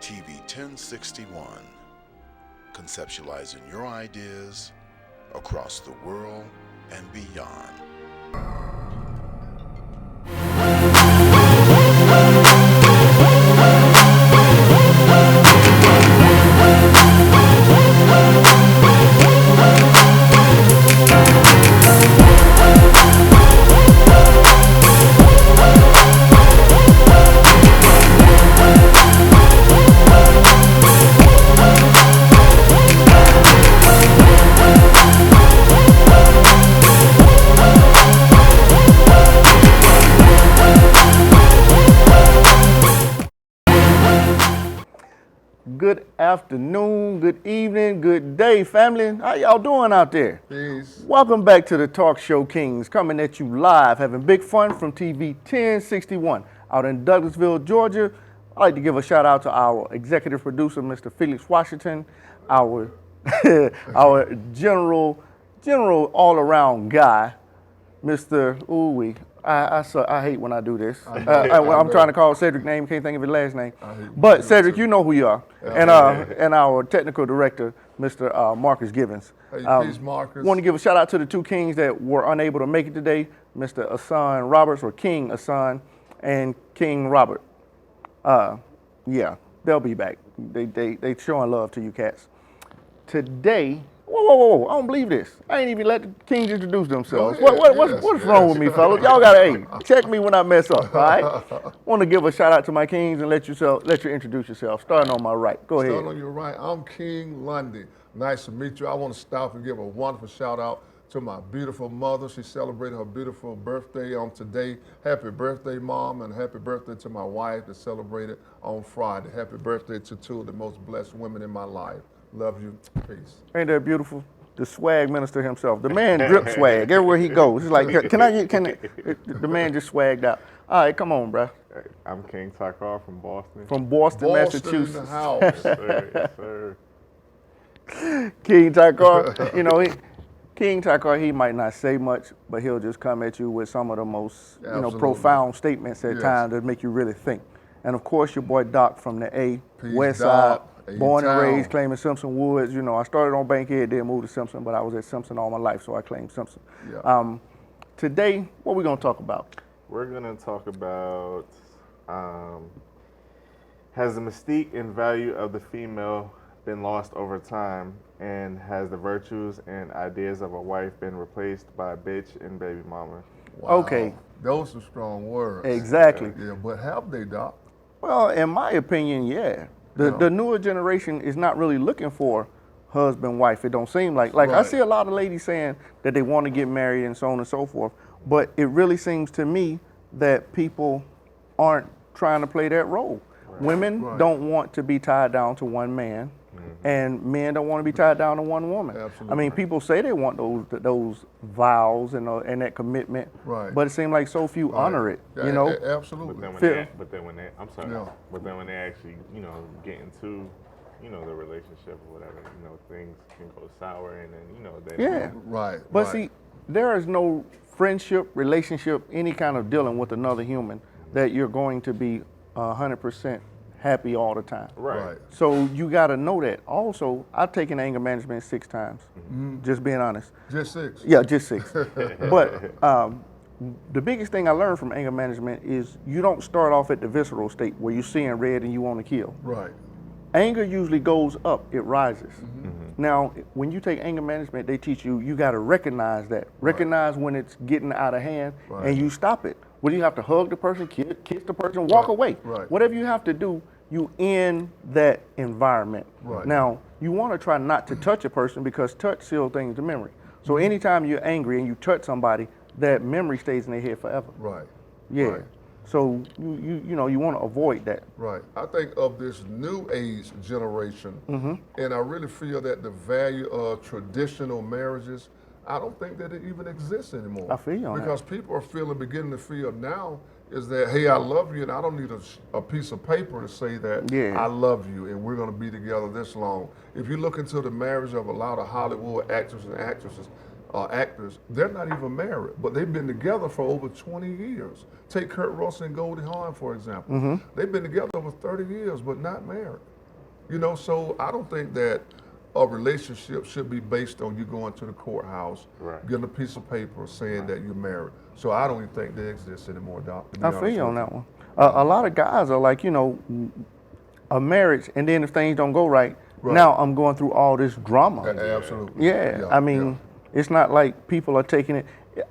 TV 1061, conceptualizing your ideas across the world and beyond. Good afternoon, good evening, good day, family. How y'all doing out there? Peace. Welcome back to the Talk Show Kings, coming at you live, having big fun from TV 1061 out in Douglasville, Georgia. I'd like to give a shout out to our executive producer, Mr. Felix Washington, our our general all-around guy, Mr. Ooh-wee. I hate when I do this. I'm trying to call Cedric's name, can't think of his last name. But Cedric, you know who you are. And our technical director, Mr. Marcus Givens. Hey, peace, Marcus. Want to give a shout out to the two kings that were unable to make it today, Mr. Asan Roberts, or King Asan, and King Robert. Yeah, they'll be back. They showing love to you cats. Today, whoa, I don't believe this. I ain't even let the kings introduce themselves. What's wrong with me, fellas? Y'all gotta, check me when I mess up, all right? Want to give a shout out to my kings and let you introduce yourself. Starting on my right, go ahead. Starting on your right, I'm King Lundy. Nice to meet you. I want to stop and give a wonderful shout out to my beautiful mother. She celebrated her beautiful birthday on today. Happy birthday, Mom, and happy birthday to my wife that celebrated on Friday. Happy birthday to two of the most blessed women in my life. Love you. Peace. Ain't that beautiful? The swag minister himself. The man drip swag everywhere he goes. He's like, the man just swagged out. All right, come on, bro. I'm King Takar from Boston. From Boston, In Massachusetts. the house. Yes, sir. Yes, sir. King Takar, King Takar, he might not say much, but he'll just come at you with some of the most, Absolutely. profound statements at Yes. times that make you really think. And of course, your boy Doc from the A, Peace, West Doc. Side, born and A-Town. raised, claiming Simpson Woods. I started on Bankhead, then moved to Simpson, but I was at Simpson all my life, so I claimed Simpson. Yeah. Today, what we gonna talk about? We're going to talk about has the mystique and value of the female been lost over time, and has the virtues and ideas of a wife been replaced by a bitch and baby mama? Wow. Okay. Those are strong words. Exactly. Yeah, but have they, Doc? Well, in my opinion, yeah. The newer generation is not really looking for husband, wife. It don't seem like I Right. see a lot of ladies saying that they want to get married and so on and so forth. But it really seems to me that people aren't trying to play that role. Right. Women Right. don't want to be tied down to one man, and men don't want to be tied down to one woman. Absolutely. I mean, people say they want those vows and that commitment, Right. but it seems like so few honor it. Yeah, You know. Absolutely. But then when they actually, get into, the relationship or whatever, things can go sour, and then, they Yeah. Right. But right. see, there is no friendship, relationship, any kind of dealing with another human that you're going to be 100% happy all the time. Right. So you got to know that. Also, I've taken anger management 6 times, just being honest. Just 6. Yeah, just 6. But the biggest thing I learned from anger management is you don't start off at the visceral state where you're seeing red and you want to kill. Right. Anger usually goes up, it rises. Now, when you take anger management, they teach you got to recognize that. Recognize when it's getting out of hand, Right. and you stop it. Whether you have to hug the person, kiss the person, walk away. Right. Whatever you have to do, you end that environment. Right. Now, you want to try not to touch a person because touch seals things to memory. So anytime you're angry and you touch somebody, that memory stays in their head forever. Right. Yeah. Right. So you want to avoid that. Right. I think of this new age generation, and I really feel that the value of traditional marriages, I don't think that it even exists anymore. I feel you on that. Because people are beginning to feel now is that, hey, I love you, and I don't need a piece of paper to say that Yeah. I love you, and we're going to be together this long. If you look into the marriage of a lot of Hollywood actors and actresses, actors, they're not even married, but they've been together for over 20 years. Take Kurt Russell and Goldie Hawn, for example. They've been together over 30 years, but not married. You know, so I don't think that a relationship should be based on you going to the courthouse, Right. getting a piece of paper saying that you're married. So I don't even think they exist anymore, Doc. to be I feel honest you on with that one. A lot of guys are like, you know, a marriage, and then if things don't go right, Right. now I'm going through all this drama. Absolutely. Yeah, I mean, it's not like people are taking it.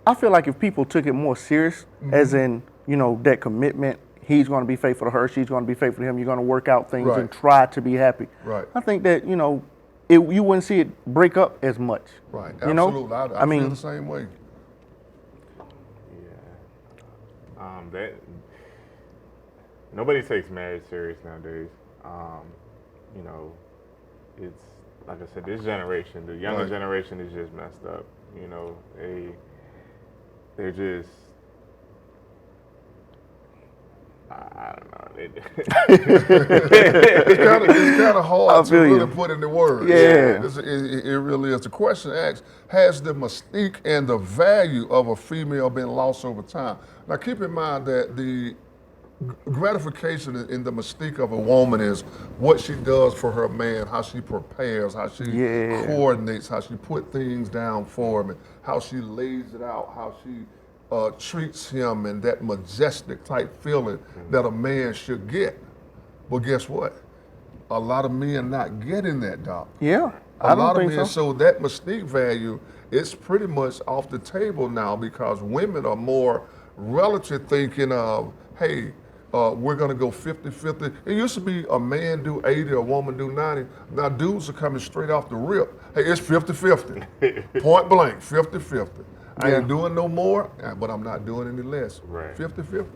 I feel like if people took it more serious, as in, you know, that commitment, he's going to be faithful to her, she's going to be faithful to him, you're going to work out things and Right. try to be happy. Right. I think that, you know, you wouldn't see it break up as much. Right. You know? Absolutely. I I feel mean, the same way. Yeah. That nobody takes marriage serious nowadays. You know, it's like I said, this generation, the younger Right. generation is just messed up. You know, they're just. I don't know. It's kind of hard I to feel really you. put into words. Yeah. It really is. The question asks, has the mystique and the value of a female been lost over time? Now keep in mind that the gratification in the mystique of a woman is what she does for her man, how she prepares, how she Yeah. coordinates, how she put things down for him, and how she lays it out, how she treats him, and that majestic type feeling that a man should get. But guess what? A lot of men not getting that, Doc. yeah, A I don't lot of think men, so. so that mystique value, it's pretty much off the table now because women are more relative thinking of, hey, we're gonna go 50-50. It used to be a man do 80, a woman do 90. Now dudes are coming straight off the rip. Hey, it's 50-50. Point blank, 50-50. I ain't doing no more, but I'm not doing any less. Right. 50-50.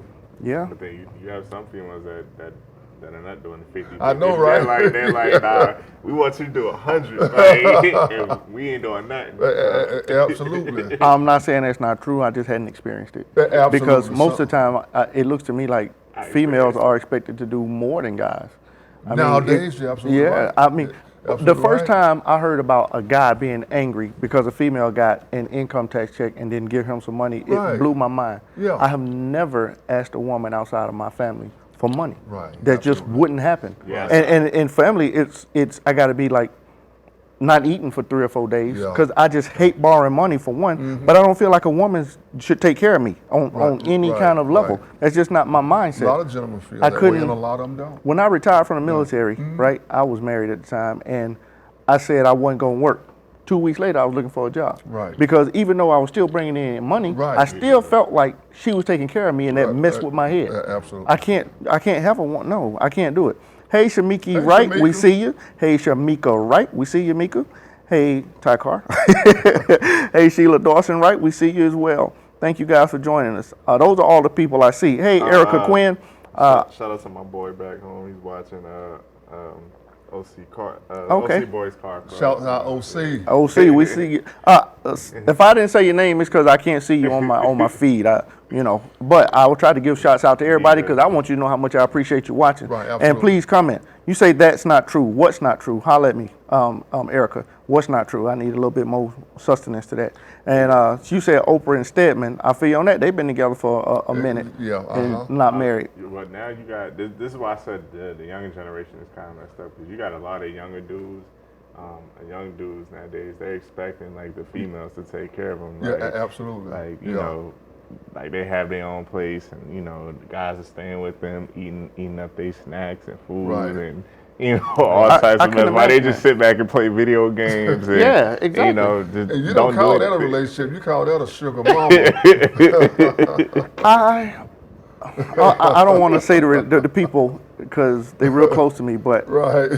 Yeah. But then you have some females that are not doing the 50. I know, right? They're like, nah, we want you to do 100, like, and we ain't doing nothing. Absolutely. I'm not saying that's not true. I just hadn't experienced it. Absolutely. Because most of the time, it looks to me like I females experienced are expected to do more than guys. I mean, Nowadays, you're absolutely yeah, right. I mean, the Absolutely first right. time I heard about a guy being angry because a female got an income tax check and didn't give him some money, Right. it blew my mind. Yeah. I have never asked a woman outside of my family for money. Right, That just absolutely. wouldn't happen. Yes. And in family, it's I got to be like not eating for 3 or 4 days Yeah. because I just hate borrowing money for one. But I don't feel like a woman should take care of me on any right, kind of level. right. That's just not my A mindset. lot of gentlemen feel I that way, couldn't- and a lot of them don't. When I retired from the military, right, I was married at the time, and I said I wasn't going to work. 2 weeks later, I was looking for a job. Right. Because even though I was still bringing in money, Right. I still felt like she was taking care of me, and that Right, messed right. with my head. Yeah, absolutely. I can't have a one. No, I can't do it. Hey, Shamiki Wright, we Shamika. see you. Hey, Shamika Wright, we see you, Mika. Hey, Ty Carr. Hey, Sheila Dawson Wright, we see you as well. Thank you guys for joining us. Those are all the people I see. Hey, Erica Quinn. Shout out to my boy back home. He's watching OC car. Okay. OC Boys Car Club. Shout out OC. OC, we see you. If I didn't say your name, it's because I can't see you on my feed. But I will try to give shouts out to everybody because I want you to know how much I appreciate you watching. Right, and absolutely. please comment. You say that's not true. What's not true? Holler at me, Erica. What's not true? I need a little bit more sustenance to that. And you said Oprah and Stedman. I feel you on that. They've been together for a minute Yeah, and not married. But now you got this is why I said the younger generation is kind of messed up because you got a lot of younger dudes, young dudes nowadays. They're expecting like the females to take care of them. Yeah, Like, absolutely. like you Yeah. know, like they have their own place, and the guys are staying with them, eating up their snacks and food, Right. and all types I of can mess. Why they imagine just that. sit back and play video games? And, Yeah, exactly. Just And you don't don't call do that a anything. relationship. You call that a sugar mama. I don't want to say the people because they're real close to me, but Right.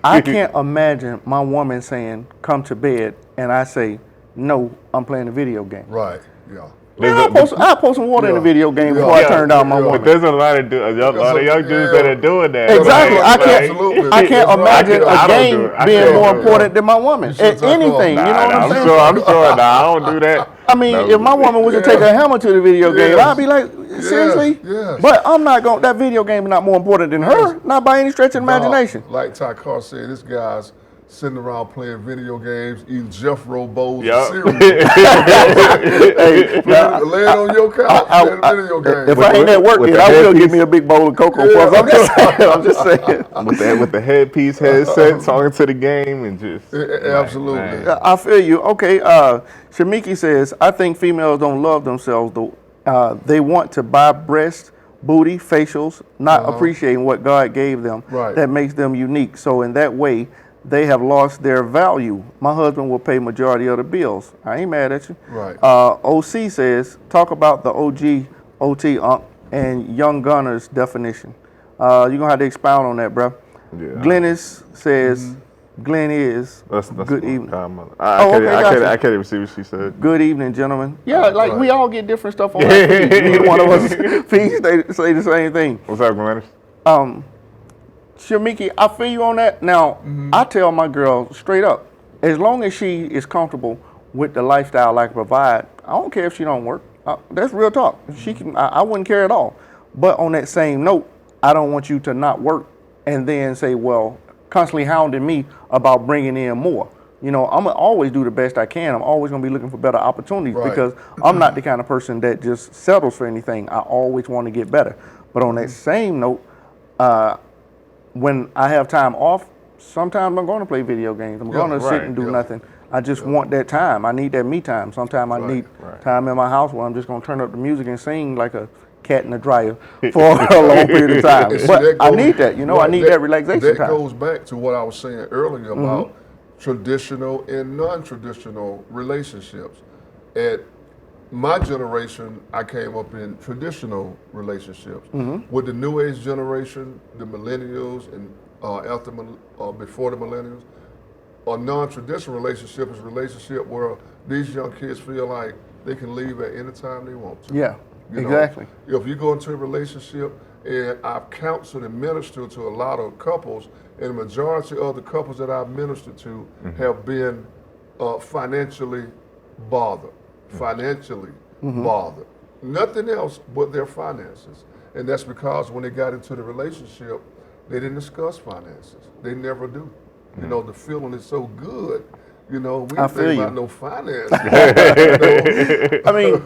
I can't imagine my woman saying, "Come to bed," and I say, "No, I'm playing a video game." Right. Yeah. I'll pour some water in the video game before I turn down my yeah. woman. But there's a lot of young dudes that are doing that. Exactly. Like, I can't. Absolutely. I can't That's right. imagine I a don't game do it. I being can't more do it. important than my woman. should At talk anything, about- you know what I'm saying? I'm sure. Nah, I don't do that. I mean, No. if my woman was to take a hammer to the video game, Yes. I'd be like, seriously? yes. But I'm not going. That video game is not more important than her. Not by any stretch of the imagination. Like Ty Carr said, this guy's sitting around playing video games, eating Jeffro bowls Yup. of cereal. Laying on your couch, playing video games. If I ain't at work, with then the I will headpiece. give me a big bowl of Cocoa Puffs. I'm just saying. I'm just saying. with the headpiece headset, talking to the game, and just Absolutely. man. I feel you. Okay. Shamiki says, I think females don't love themselves. They want to buy breasts, booty, facials, not appreciating what God gave them. Right. That makes them unique. So in that way, they have lost their value. My husband will pay majority of the bills. I ain't mad at you. Right. OC says, talk about the OG, OT, and Young Gunner's definition. You're going to have to expound on that, bro. Yeah. Glennis says, Glenn is, That's good evening. I can't even see what she said. Good evening, gentlemen. Yeah, like Right. we all get different stuff on our feed. Neither one of us feeds say the same thing. What's up, Glennis? Shamiki, I feel you on that. Now, I tell my girl straight up, as long as she is comfortable with the lifestyle I can provide, I don't care if she don't work. That's real talk. She can. I wouldn't care at all. But on that same note, I don't want you to not work and then say, well, constantly hounding me about bringing in more. You know, I'm gonna always do the best I can. I'm always gonna be looking for better opportunities Right. because I'm not the kind of person that just settles for anything. I always want to get better. But on that same note, when I have time off, sometimes I'm going to play video games. I'm going to sit and do nothing. I just want that time. I need that me time. Sometimes I need time in my house where I'm just going to turn up the music and sing like a cat in the dryer for a long period of time. And see, But that I goes- need that. You know, I need that relaxation That time. goes back to what I was saying earlier about traditional and non-traditional relationships. At my generation, I came up in traditional relationships. With the new age generation, the millennials and before the millennials, a non-traditional relationship is a relationship where these young kids feel like they can leave at any time they want to. Yeah, You know, exactly. if you go into a relationship, and I've counseled and ministered to a lot of couples, and the majority of the couples that I've ministered to have been financially bothered. Bothered. Nothing else but their finances. And that's because when they got into the relationship, they didn't discuss finances. They never do. You know, the feeling is so good. You know, we I ain't feel think you. about no finances. You know? I mean,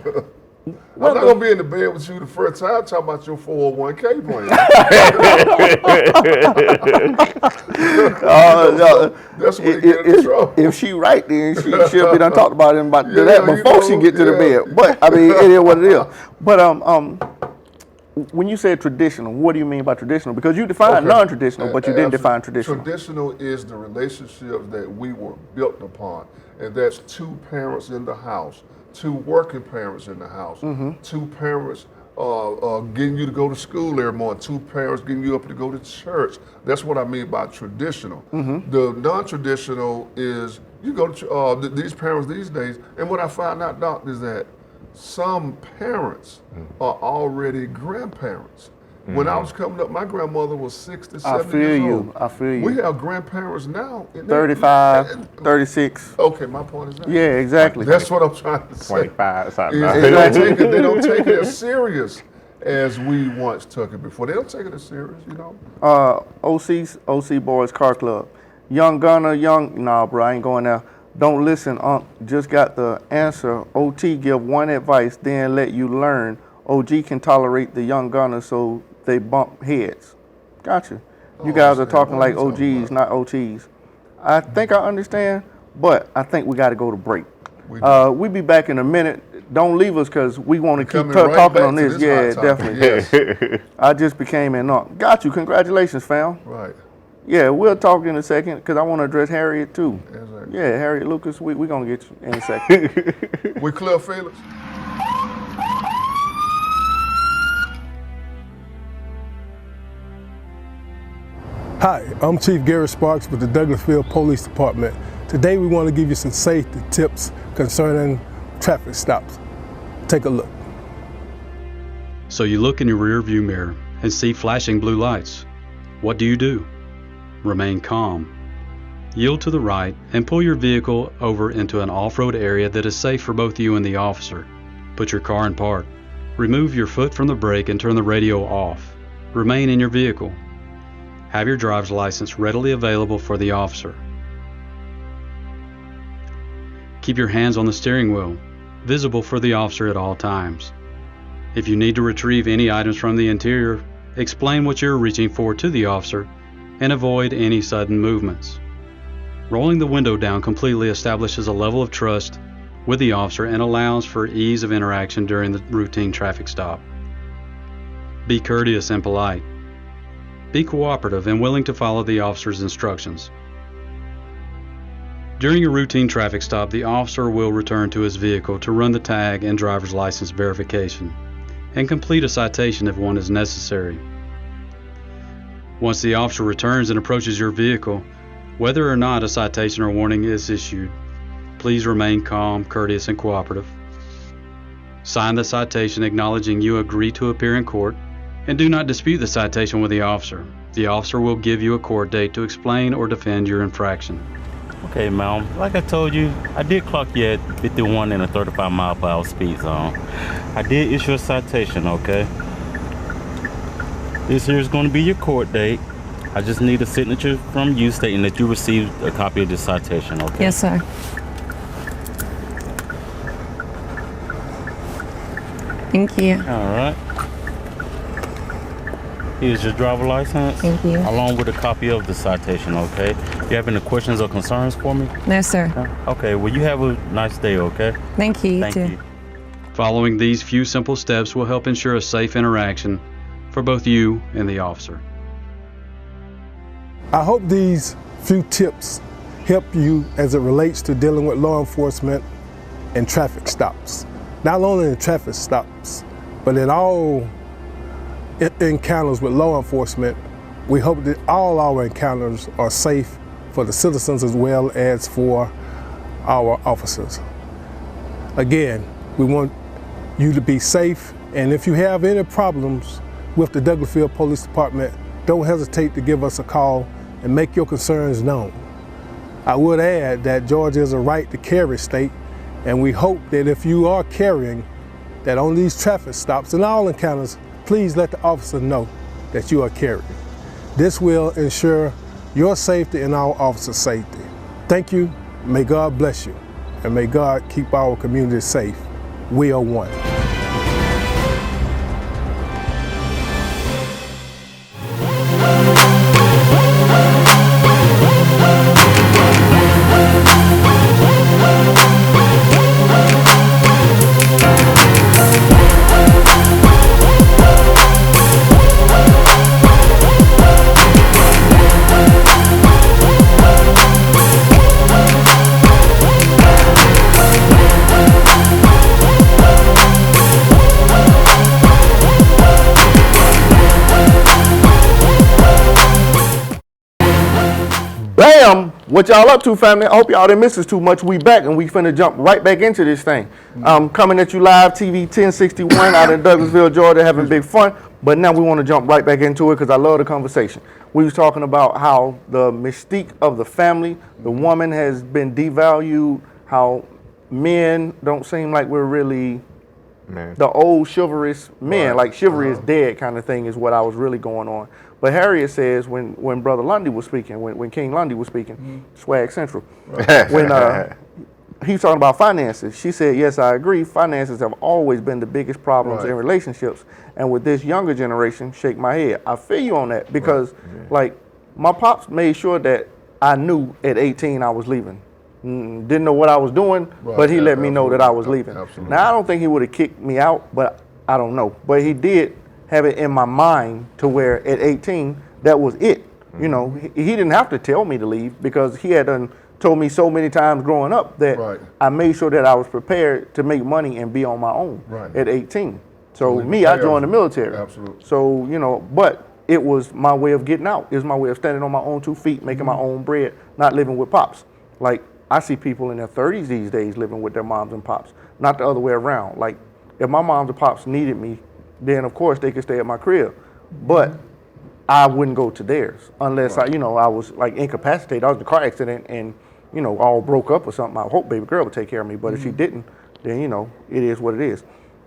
I'm not gonna be in the bed with you the first time talking about your 401k plan. That's where you get in trouble. if she right, then she should be done talked about it about Yeah, that you before she know, get to the yeah. bed. But I mean, it is what it is. But when you said traditional, what do you mean by traditional? Because you defined non-traditional, but you didn't define traditional. Traditional is the relationships that we were built upon, and that's two parents in the house, two working parents in the house, two parents getting you to go to school every morning, two parents getting you up to go to church. That's what I mean by traditional. The non-traditional is you go to these parents these days, and what I find out, Doc, is that some parents are already grandparents. When I was coming up, my grandmother was 60, 70 I feel years you. old. I feel you. We have grandparents now. and they- 35, 36. Okay, my point is that. Yeah, exactly. That's what I'm trying to say. 25, something. Is they don't take it as serious as we once took it before. They don't take it as serious, you know. OC Boys Car Club. Young Gunner, nah, bro, I ain't going there. Don't listen, just got the answer. OT give one advice, then let you learn. OG can tolerate the young Gunner, so they bump heads. Gotcha. You guys are talking like OGs, not OTs. I think I understand, but I think we got to go to break. We'll be back in a minute. Don't leave us because we want to keep Coming right talking back on to this. this Yeah, hot topic, definitely. yes. I just became an Got you. Congratulations, fam. Right. Yeah, we'll talk in a second because I want to address Harriet too. Exactly. Yeah, Harriet Lucas, we're going to get you in a second. We clear, Felix? Hi, I'm Chief Gary Sparks with the Douglasville Police Department. Today we want to give you some safety tips concerning traffic stops. Take a look. So you look in your rearview mirror and see flashing blue lights. What do? Remain calm. Yield to the right and pull your vehicle over into an off-road area that is safe for both you and the officer. Put your car in park. Remove your foot from the brake and turn the radio off. Remain in your vehicle. Have your driver's license readily available for the officer. keep your hands on the steering wheel, visible for the officer at all times. If you need to retrieve any items from the interior, explain what you're reaching for to the officer and avoid any sudden movements. Rolling the window down completely establishes a level of trust with the officer and allows for ease of interaction during the routine traffic stop. Be courteous and polite. Be cooperative and willing to follow the officer's instructions. During a routine traffic stop, the officer will return to his vehicle to run the tag and driver's license verification and complete a citation if one is necessary. Once the officer returns and approaches your vehicle, whether or not a citation or warning is issued, please remain calm, courteous, and cooperative. Sign the citation acknowledging you agree to appear in court, and do not dispute the citation with the officer. The officer will give you a court date to explain or defend your infraction. Okay, ma'am. Like I told you, I did clock you at 51 in a 35 mile per hour speed zone. I did issue a citation, okay? This here is going to be your court date. I just need a signature from you stating that you received a copy of this citation, okay? Yes, sir. Thank you. All right. Here's your driver license. Thank you. Along with a copy of the citation, okay? Do you have any questions or concerns for me? No, sir. Okay, well, you have a nice day, okay? Thank you. Thank too. you. Following these few simple steps will help ensure a safe interaction for both you and the officer. I hope these few tips help you as it relates to dealing with law enforcement and traffic stops. Not only in traffic stops, but in all encounters with law enforcement. We hope that all our encounters are safe for the citizens as well as for our officers. Again, we want you to be safe, and if you have any problems with the Douglasville Police Department, don't hesitate to give us a call and make your concerns known. I would add that Georgia is a right to carry state, and we hope that if you are carrying, that on these traffic stops and all encounters, please let the officer know that you are carrying. This will ensure your safety and our officers' safety. Thank you, may God bless you, and may God keep our community safe. We are one. Bam! What y'all up to, family? I hope y'all didn't miss us too much. We back, and we finna jump right back into this thing. Coming at you live, TV 1061 out in Douglasville, Georgia, having big fun. But now we want to jump right back into it because I love the conversation. We was talking about how the mystique of the family, the woman has been devalued, how men don't seem like we're really the old chivalrous men, like chivalry is dead kind of thing is what I was really going on. But Harriet says when Brother Lundy was speaking, when King Lundy was speaking, Swag Central, when he's talking about finances, she said, yes, I agree. Finances have always been the biggest problems in relationships. And with this younger generation, shake my head. I feel you on that because like my pops made sure that I knew at 18 I was leaving. Didn't know what I was doing, but he let me know that I was leaving. Now, I don't think he would have kicked me out, but I don't know. But he did have it in my mind to where at 18, that was it. You know, he didn't have to tell me to leave because he had done told me so many times growing up that I made sure that I was prepared to make money and be on my own at 18. So I joined the military. So, you know, but it was my way of getting out. It was my way of standing on my own 2 feet, making my own bread, not living with pops. Like, I see people in their 30s these days living with their moms and pops, not the other way around. Like, if my moms and pops needed me, then of course they could stay at my crib, but I wouldn't go to theirs unless I was like incapacitated. I was in a car accident and, you know, all broke up or something. I hope baby girl would take care of me, but if she didn't, then, you know, it is what it is.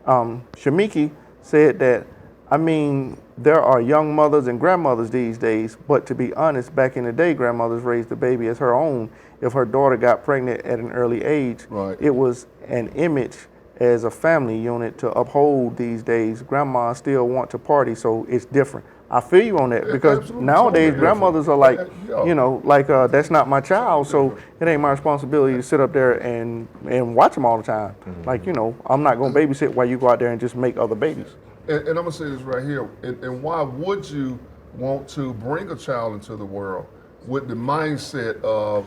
Shamiki said that, I mean, there are young mothers and grandmothers these days, but to be honest, back in the day, grandmothers raised the baby as her own. If her daughter got pregnant at an early age, Right. it was an image as a family unit to uphold these days. Grandmas still want to party, so it's different. I feel you on that because absolutely, nowadays totally grandmothers are different. like, Yeah. you know, like that's not my child, so different. it ain't my responsibility to sit up there and watch them all the time. Like, you know, I'm not gonna babysit while you go out there and just make other babies. And I'm gonna say this right here. And why would you want to bring a child into the world with the mindset of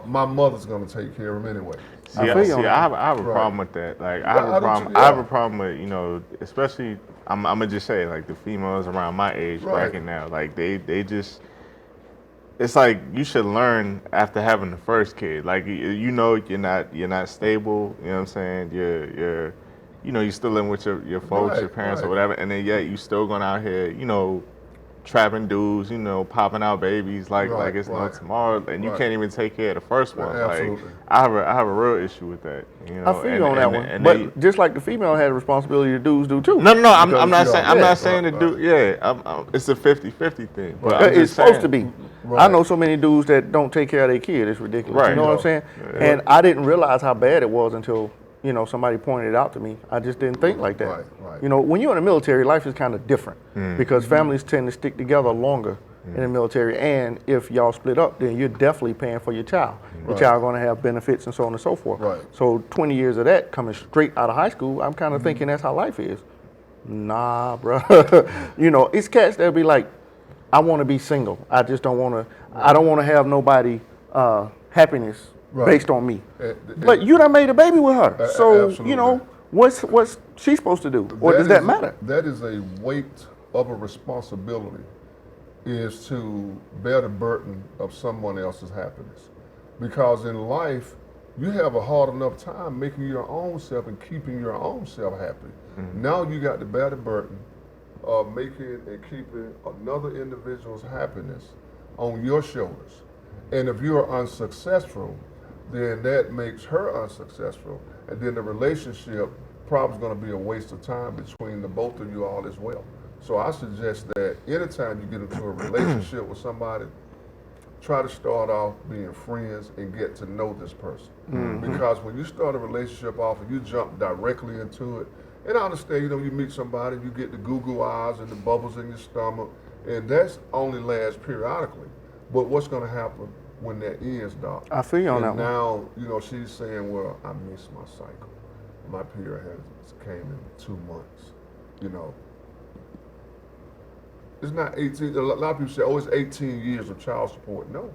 my mother's gonna take care of him anyway? See, I feel you on that. I have a Right. problem with that. Like, Yeah, I don't you- I have yeah. a problem with, you know, especially, I'm gonna just say, like, the females around my age Right. bracket now, like, they just, it's like you should learn after having the first kid. Like, you know, you're not stable. You know what I'm saying? You're you know, you're still living with your folks, Right, your parents, or right. whatever, and then yet you still going out here, you know, trapping dudes, you know, popping out babies like Right, it's no right. tomorrow, and you Right. can't even take care of the first one. Right, Like, absolutely. I have a real issue with that. You know, I feel you on that one. and But just like the female had a responsibility, the dudes do too. no, I'm Because, not yeah, saying I'm yeah, not saying right, to do. Yeah, it's a 50-50 thing. But Right. I'm It's just supposed saying, to be. Right. I know so many dudes that don't take care of their kid. It's ridiculous. Right. You know what I'm Yeah. saying? Yeah. And I didn't realize how bad it was until, you know, somebody pointed it out to me. I just didn't think like that. Right, right. You know, when you're in the military, life is kind of different Mm. because families tend to stick together longer in the military. And if y'all split up, then you're definitely paying for your child. Your Right. child going to have benefits and so on and so forth. Right. So 20 years of that coming straight out of high school, I'm kind of thinking that's how life is. Nah, bro. You know, it's cats that'll be like, I want to be single. I just don't want to. I don't want to have nobody happiness Right. based on me. And- But you done made a baby with her, so absolutely. you know what's she supposed to do, or does that is- matter? That is a weight of a responsibility, is to bear the burden of someone else's happiness. Because in life, you have a hard enough time making your own self and keeping your own self happy. Now you got to bear the burden of making and keeping another individual's happiness on your shoulders. And if you're unsuccessful, then that makes her unsuccessful. And then the relationship probably is going to be a waste of time between the both of you all as well. So I suggest that anytime you get into a relationship with somebody, try to start off being friends and get to know this person. Because when you start a relationship off and you jump directly into it, and I understand, you know, you meet somebody, you get the goo-goo eyes and the bubbles in your stomach, and that's only lasts periodically. But what's going to happen when that ends, Doc? I feel you on And that one. now, you know, she's saying, well, I miss my cycle. My period came in 2 months, you know. It's not 18. A lot of people say, oh, it's 18 years of child support. No.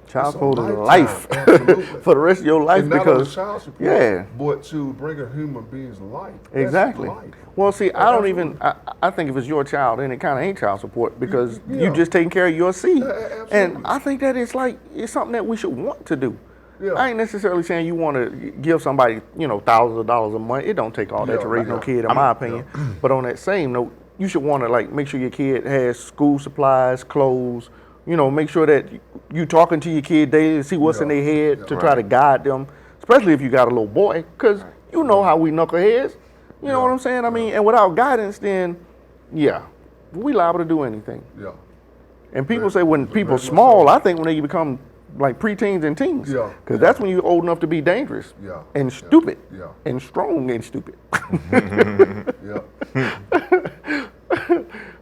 Child It's a support is lifetime, life absolutely. for the rest of your life And not only because child support, yeah. but to bring a human being's life. That's Exactly. life. Well, see, I don't even. Absolutely. I think if it's your child, then it kind of ain't child support because Yeah. you just taking care of your seed. Absolutely. And I think that it's like it's something that we should want to do. Yeah. I ain't necessarily saying you want to give somebody, you know, thousands of dollars a month. It don't take all that Yeah, to raise no yeah. kid, in my opinion. But on that same note, you should want to like make sure your kid has school supplies, clothes. You know, make sure that you talking to your kid daily to see what's in Yeah, their head yeah. to try to guide them, especially if you got a little boy, because you know how we knuckleheads. You know what I'm saying? I mean, and without guidance, then yeah, we liable to do anything. Yeah. And people say when very people much small, so. I think when they become like preteens and teens, Yeah, because yeah. that's when you're old enough to be dangerous Yeah, and yeah, stupid yeah. and strong and stupid. Yeah.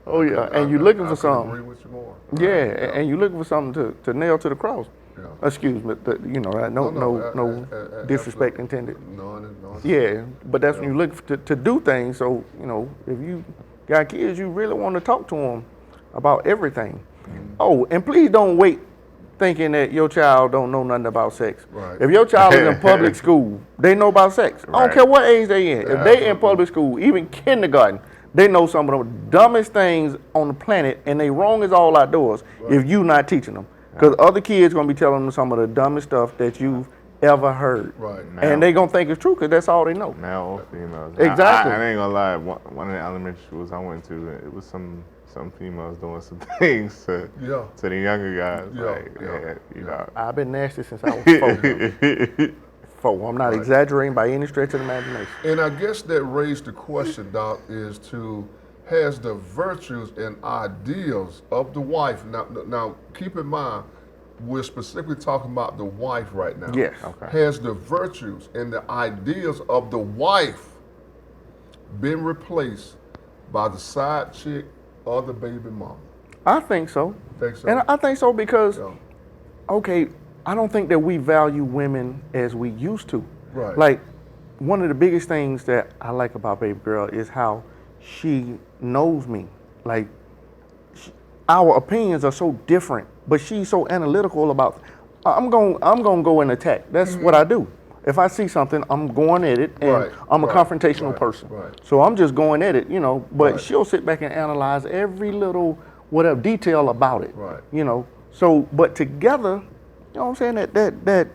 Oh yeah, and you're looking for I couldn't agree something. with you more. Yeah, and you're looking for something to nail to the cross. Yeah. Excuse me, you know, no disrespect intended. None. Yeah, but that's when you look to do things. So, you know, if you got kids, you really want to talk to them about everything. Oh, and please don't wait thinking that your child don't know nothing about sex. Right. If your child is in public school, they know about sex. I don't Right. care what age they in. If they in Absolutely. public school, even kindergarten, they know some of the dumbest things on the planet, and they wrong as all outdoors if you not teaching them. Because other kids going to be telling them some of the dumbest stuff that you've ever heard. Right. And they going to think it's true because that's all they know. male or females. Exactly. I ain't gonna lie. One of the elementary schools I went to, it was some females doing some things to Yeah. the younger guys. Yeah, Like, yeah, you know. I've been nasty since I was 4. I'm not exaggerating by any stretch of the imagination. And I guess that raised the question, Doc, is to has the virtues and ideals of the wife. Now keep in mind, we're specifically talking about the wife right now. Yes. Okay. Has the virtues and the ideals of the wife been replaced by the side chick or the baby mama? I think so. Think so? And I think so because, Yeah. okay, I don't think that we value women as we used to. Right. Like, one of the biggest things that I like about baby girl is how she knows me. Like, our opinions are so different, but she's so analytical about. I'm gonna go and attack. That's what I do. If I see something, I'm going at it, and Right, I'm a right, confrontational right, person. right. So I'm just going at it, But Right. she'll sit back and analyze every little whatever detail about it. Right. So, but together, you know what I'm saying?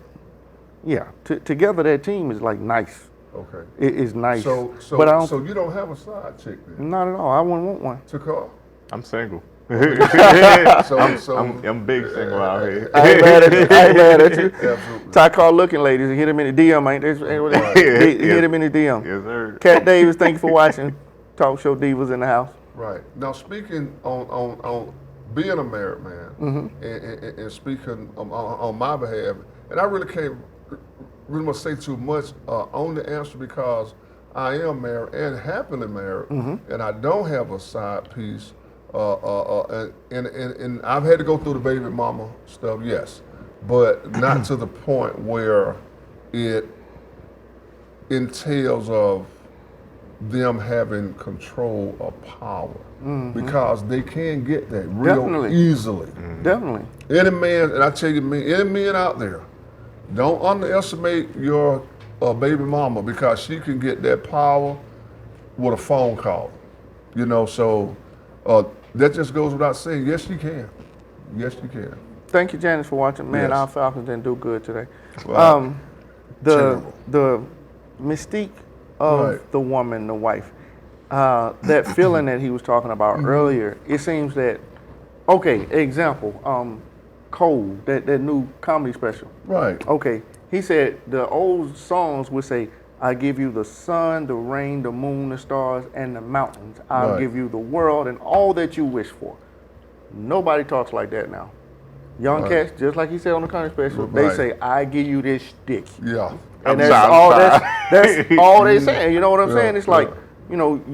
Together that team is like nice. Okay. It is nice. So but I don't, so you don't have a side chick then? not at all. I wouldn't want one. To call? I'm single. So I'm big single out here. I ain't mad at you. I ain't mad at you. Absolutely. Ty call looking ladies and hit him in the DM, ain't they? Hit him in the DM. Yes, sir. Cat Davis, thank you for watching. Talk Show Divas in the house. Right. Now, speaking on being a married man and speaking on my behalf, and I really can't really much say too much on the answer because I am married and happily married, and I don't have a side piece. And I've had to go through the baby mama stuff, yes, but not to the point where it entails of them having control or power because they can get that real Definitely. easily. Definitely. Any man, and I tell you, any men out there, don't underestimate your baby mama because she can get that power with a phone call. So that just goes without saying. Yes, she can. Yes, she can. Thank you, Janice, for watching. Man, Yes. our Falcons didn't do good today. Wow. The mystique of Right. the woman, the wife, that feeling that he was talking about earlier, it seems that, okay, example, Cole, that new comedy special. Right. Okay, he said the old songs would say, I give you the sun, the rain, the moon, the stars, and the mountains. I'll Right. give you the world and all that you wish for. Nobody talks like that now. Young Right. cats, just like he said on the comedy special, they Right. say, I give you this stick. Yeah. And I'm that's sorry, all I'm that's all they saying. You know what I'm Yeah, saying? It's yeah. like,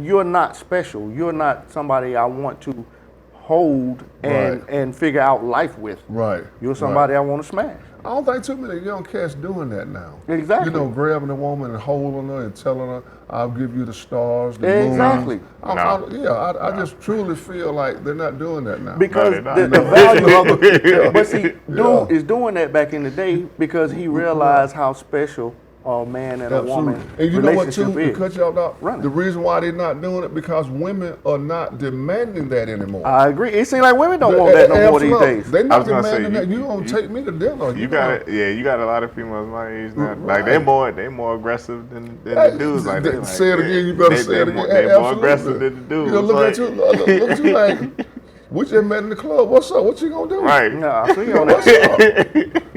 you're not special. You're not somebody I want to hold Right. and figure out life with. Right. You're somebody I want to smash. I don't think too many young cats doing that now. Exactly. Grabbing a woman and holding her and telling her, "I'll give you the stars, the moon." Exactly. I just truly feel like they're not doing that now. Because they're not. the value of it. But see, dude Yeah. is doing that back in the day because he realized how special a man and a woman And you know what, too? relationship To is. cut y'all out, Running. the reason why they're not doing it because women are not demanding that anymore. I agree. It seems like women don't want that no more these Absolutely. days. They're I not was gonna say, demanding that. you- You don't you- take me to dinner. You got a lot of females my age now. Right. Like they more aggressive than Hey, the dudes. Like they like, say it again. You better say it again. They're more Absolutely. aggressive than the dudes. Look like, at you. Look at you like we just met in the club. What's up? What you gonna do? Right. Nah, I see you on What's that. up?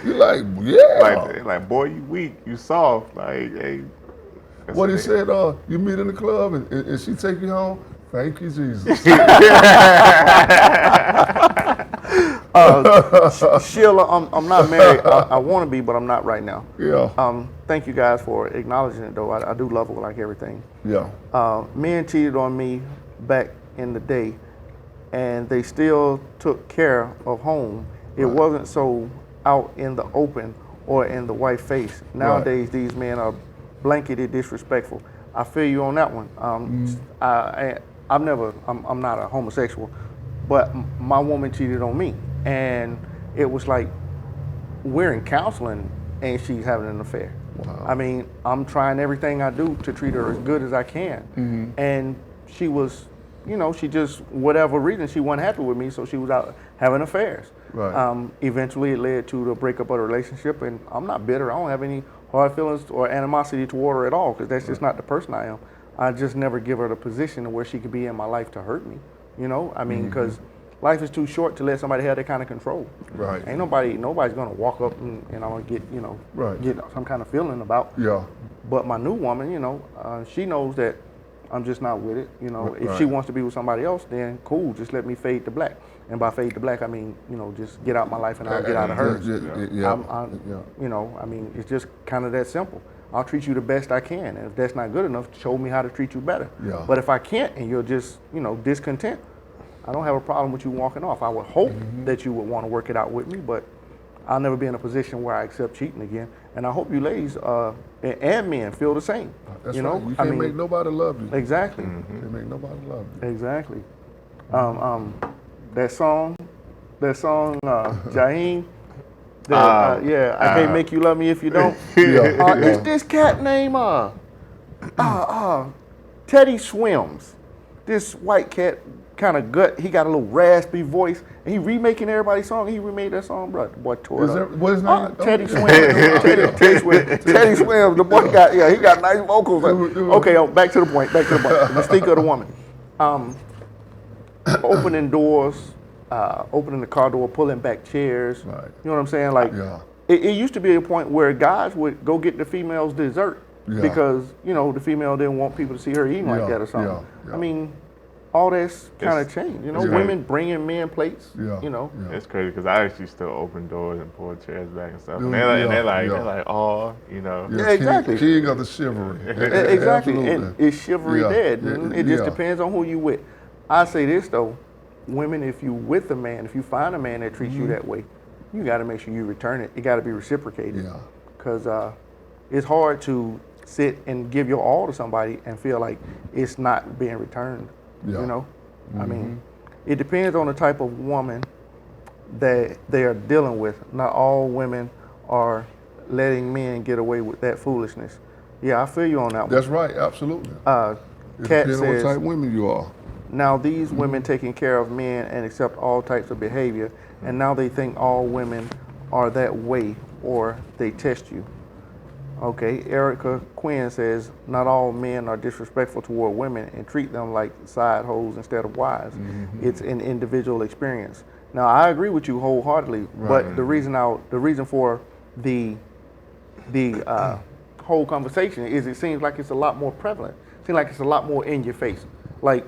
You're like, yeah. Like boy, you weak, you soft. Like, hey. that's What he they- said, you meet in the club and she take you home. Thank you, Jesus. Sheila, I'm not married. I want to be, but I'm not right now. Yeah. Thank you guys for acknowledging it, though. I do love her like everything. Yeah. Men cheated on me back in the day, and they still took care of home. It wasn't so out in the open or in the white face. Nowadays, these men are blanketed disrespectful. I feel you on that one. I'm not a homosexual, but my woman cheated on me, and it was like we're in counseling and she's having an affair. Wow. I mean, I'm trying everything I do to treat her as good as I can, and she was, she just, whatever reason, she wasn't happy with me, so she was out having affairs. Right. Eventually, it led to the breakup of the relationship, and I'm not bitter. I don't have any hard feelings or animosity toward her at all, because that's just not the person I am. I just never give her the position where she could be in my life to hurt me. I mean, because life is too short to let somebody have that kind of control. Right. Ain't nobody's gonna walk up and I'm gonna get, Right. get some kind of feeling about. Yeah. But my new woman, she knows that I'm just not with it. You know, if Right. she wants to be with somebody else, then cool. Just let me fade to black. And by fade to black, I mean, you know, just get out my life and I'll get out of hers. Yeah. You know, I mean, it's just kind of that simple. I'll treat you the best I can, and if that's not good enough, show me how to treat you better. Yeah. But if I can't, and you're just, you know, discontent, I don't have a problem with you walking off. I would hope that you would want to work it out with me, but I'll never be in a position where I accept cheating again. And I hope you ladies and men feel the same. That's you know, right. You can't make nobody love you. Exactly. You can't make nobody love you. Exactly. That song, Jaheim. I can't make you love me if you don't. It's this cat named Teddy Swims. This white cat, kind of gut. He got a little raspy voice, and he remaking everybody's song. He remade that song, bro. The boy tore it up. What is his name? Teddy Swims. Teddy Swims. Teddy Swims. The boy got he got nice vocals. Okay, back to the point. The mystique of the woman. Opening doors, opening the car door, pulling back chairs. Right. You know what I'm saying? Like, it used to be a point where guys would go get the female's dessert because, you know, the female didn't want people to see her eating like that or something. I mean, all that's kind of changed. You know, women bringing men plates. You know. It's crazy because I actually still open doors and pull chairs back and stuff. And they're like, oh, you know. Yeah, exactly. King of the chivalry. Exactly. Absolutely. And is chivalry dead? It just depends on who you with. I say this though, women, if you with a man, if you find a man that treats you that way, you got to make sure you return it. It got to be reciprocated. Yeah. Because it's hard to sit and give your all to somebody and feel like it's not being returned. Yeah. You know, I mean, it depends on the type of woman that they are dealing with. Not all women are letting men get away with that foolishness. Yeah, I feel you on that one. That's right. Absolutely. Kat Depends on what says, type of women you are. now these women taking care of men and accept all types of behavior, and now they think all women are that way or they test you. Okay, Erica Quinn says, not all men are disrespectful toward women and treat them like side hoes instead of wives. It's an individual experience. Now I agree with you wholeheartedly, but the reason for the whole conversation is it seems like it's a lot more prevalent. It seems like it's a lot more in your face. Like,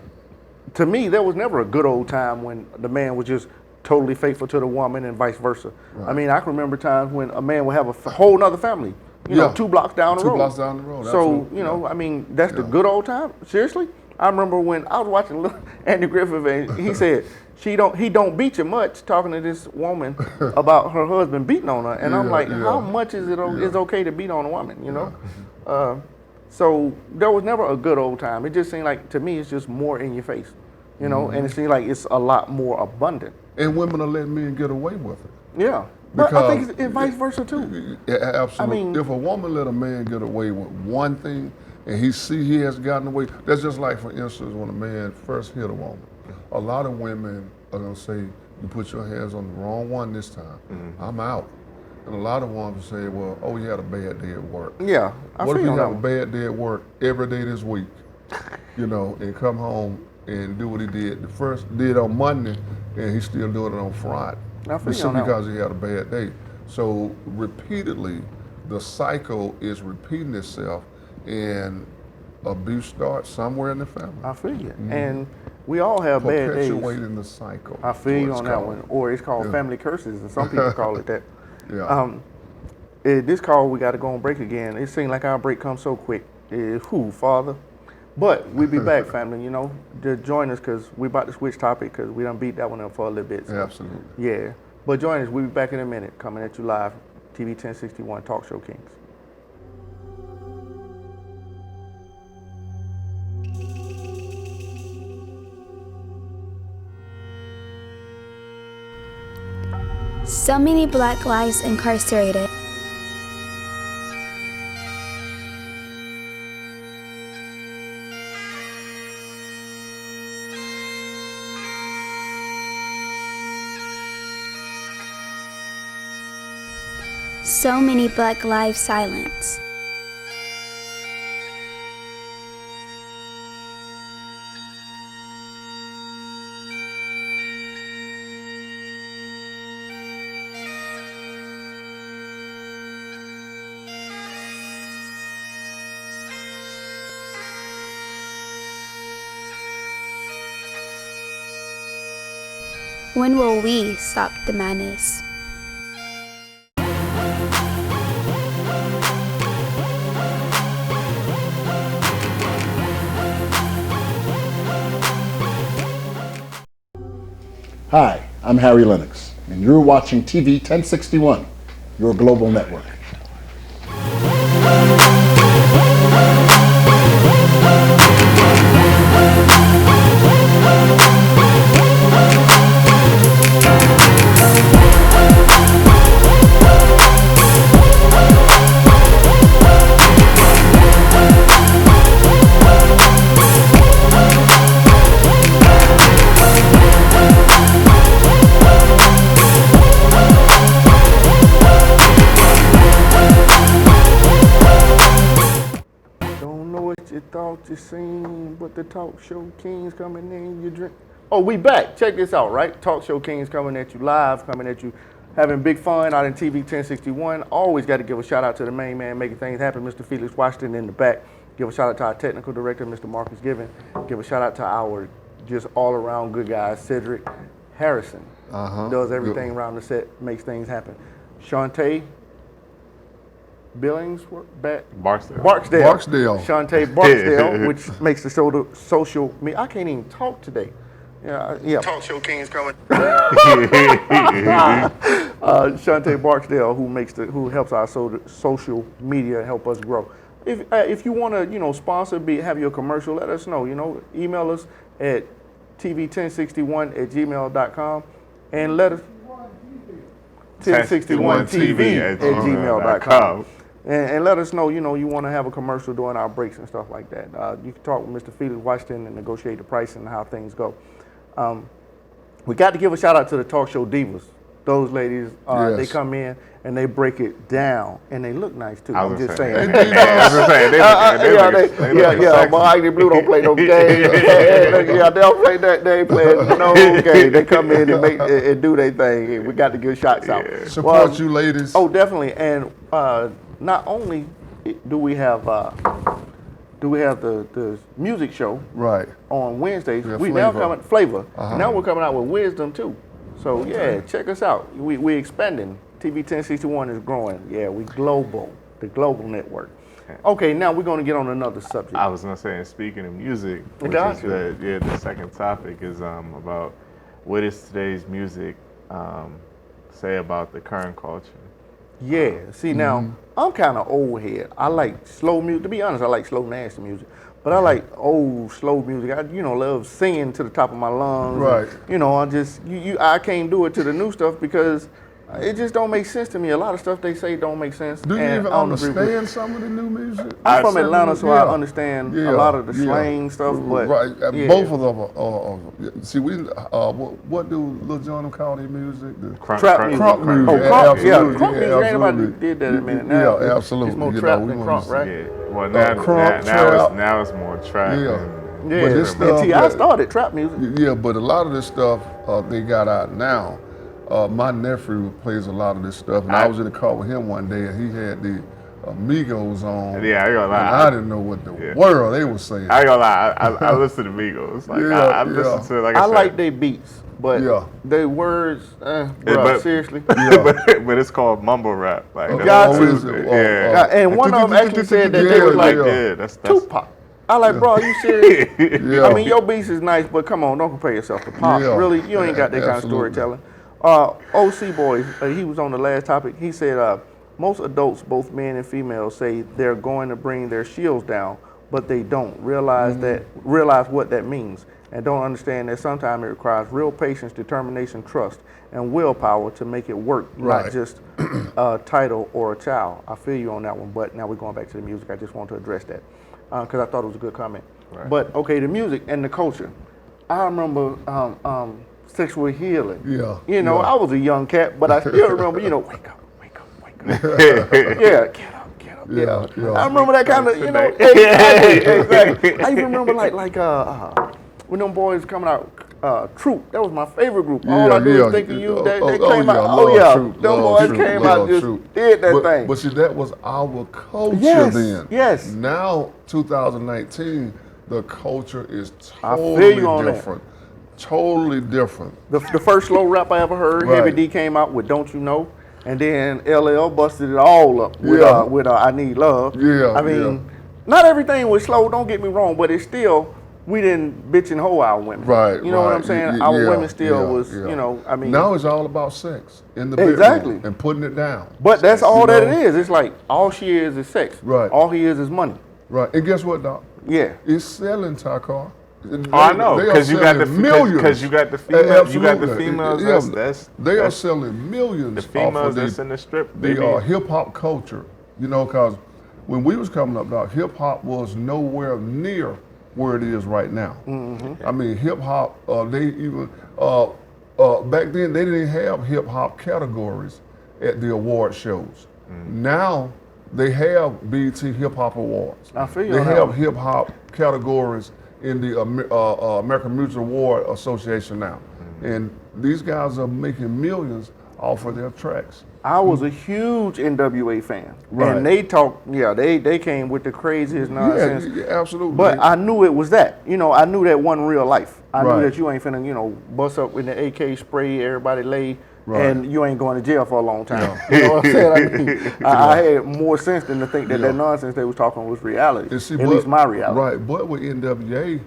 to me, there was never a good old time when the man was just totally faithful to the woman and vice versa. I mean, I can remember times when a man would have a whole nother family, you know, 2 blocks down the road. 2 blocks down the road. So, Absolutely. you know, I mean, that's the good old time. Seriously? I remember when I was watching Andy Griffith and he said, he don't beat you much, talking to this woman about her husband beating on her. And I'm like, how much is it is okay to beat on a woman, you know? So there was never a good old time. It just seemed like, to me, it's just more in your face, you know, and it seems like it's a lot more abundant. And women are letting men get away with it. Yeah. But I think it's vice versa too. Yeah, absolutely. I mean, if a woman let a man get away with one thing and he has gotten away, that's just like, for instance, when a man first hit a woman. A lot of women are going to say, you put your hands on the wrong one this time, I'm out. And a lot of women say, well, oh, you had a bad day at work. Yeah, I what if feel you that have a one. bad day at work every day this week, you know, and come home and do what he did on Monday, and he's still doing it on Friday. I feel It's you on simply that one. because he had a bad day. So repeatedly, the cycle is repeating itself, and abuse starts somewhere in the family. I feel you. And we all have bad days. Perpetuating the cycle. I feel is you what on it's that called. one. Or it's called family curses, and some people call it that. Yeah. This call, we got to go on break again. It seems like our break comes so quick. Father? But we'll be back, family, you know. Just join us because we're about to switch topic because we done beat that one up for a little bit. So. Absolutely. Yeah. But join us. We'll be back in a minute. Coming at you live, TV 1061 Talk Show Kings. So many Black lives incarcerated. So many Black lives silenced. When will we stop the madness? Hi, I'm Harry Lennox, and you're watching TV 1061, your global network. Thought you seen, but the talk show kings coming in your drink. Oh, we back. Check this out, right? Talk show kings coming at you live, coming at you, having big fun out in TV 1061. Always got to give a shout out to the main man making things happen, Mr. Felix Washington in the back. Give a shout out to our technical director, Mr. Marcus Given. Give a shout out to our just all around good guy, Cedric Harrison. Does everything around the set, makes things happen. Shantae Billings, Barksdale. Shantae Barksdale, which makes the show the social media. I can't even talk today. Yeah. Talk show kings coming. Shantae Barksdale, who helps our social media help us grow. If you want to, sponsor, have your commercial, let us know. Email us at tv1061@gmail.com and let us 1061tv@gmail.com. And let us know, you want to have a commercial during our breaks and stuff like that. You can talk with Mr. Felix Washington and negotiate the price and how things go. We got to give a shout out to the talk show divas. Those ladies, they come in and they break it down, and they look nice too. I'm just saying. Mahogany Blue don't play no game. They don't play that. They ain't playing no game. They come in and do their thing. We got to give shots out. Support you, ladies. Oh, definitely. And not only do we have the music show on Wednesdays, we now coming Flavor. Now we're coming out with Wisdom too. So check us out. We expanding. TV 1061 is growing. Yeah, we global, the global network. Okay, now we're going to get on another subject. I was going to say, and speaking of music, the second topic is about what does today's music say about the current culture? Yeah, see now, I'm kind of old head. I like slow music. To be honest, I like slow, nasty music. But I like old, slow music. I, love singing to the top of my lungs. Right. And, I can't do it to the new stuff because it just don't make sense to me. A lot of stuff they say don't make sense. Do you even understand some of the new music? I'm from Atlanta, so I understand a lot of the slang stuff. But both of them are see, what do Lil Jon call their music? Trap music. Crunk music. Crunk music. Ain't nobody did that in a minute. Now, absolutely. It's more trap than crunk, right? Yeah. Well, now it's more trap. But this stuff, I started trap music. Yeah, but a lot of this stuff they got out now. My nephew plays a lot of this stuff, and I was in the car with him one day, and he had the Migos on. Yeah, I ain't gonna lie. And I didn't know what the world they were saying. I ain't gonna lie. I listen to Migos. I listen to I like their beats, but their words, seriously. But it's called mumble rap. Like and one of them actually said that they was like that's Tupac. I like, bro, are you serious? I mean, your beats is nice, but come on, don't compare yourself to Pop. Really, you ain't got that kind of storytelling. OC Boy, he was on the last topic. He said, most adults, both men and females, say they're going to bring their shields down, but they don't realize what that means, and don't understand that sometimes it requires real patience, determination, trust, and willpower to make it work, not just a title or a child. I feel you on that one, but now we're going back to the music. I just want to address that because I thought it was a good comment. Right. But okay, the music and the culture. I remember Sexual Healing. I was a young cat, but I still remember, wake up. Get up. I remember that kind of, exactly. I even remember like when them boys coming out, Troop. That was my favorite group. All I do is think of you. They came out. Troop, them boys came out just did that thing. But see, that was our culture then. Yes. Now, 2019, the culture is totally different. totally different. The first slow rap I ever heard, Right. Heavy D came out with "Don't You Know," and then LL busted it all up with Yeah. "I Need Love." Yeah, I mean, not everything was slow. Don't get me wrong, but it's still we didn't bitch and hoe our women. Right. You know what I'm right. saying? Our Yeah, women still yeah, was, yeah. you know, I mean. Now it's all about sex in the bedroom Exactly. and putting it down. But that's all You that know? it is. It's like all she is sex. Right. All he is money. Right. And guess what, Doc? Yeah. It's selling, Takar. Oh, I know, because you got the millions. because you got the females. You got the Absolutely. females. Yeah, they are that's selling millions. the females off of that's in the strip. the They hip hop culture. You know, because when we was coming up, Doc, hip hop was nowhere near where it is right now. Mm-hmm. I mean, hip hop. They even back then they didn't have hip hop categories at the award shows. Now they have BET Hip Hop Awards. I feel you They on that have one. hip hop categories in the American Music Award Association now, and these guys are making millions off of their tracks. I was a huge NWA fan. Right. And they talked, they came with the craziest nonsense. Yeah, absolutely. But I knew it was that. You know, I knew that wasn't real life. I Right. knew that you ain't finna, bust up with the AK spray, everybody lay, Right. and you ain't going to jail for a long time. You know what I'm saying? I mean, I had more sense than to think that that nonsense they was talking was reality. And see, At least my reality. Right, but with NWA,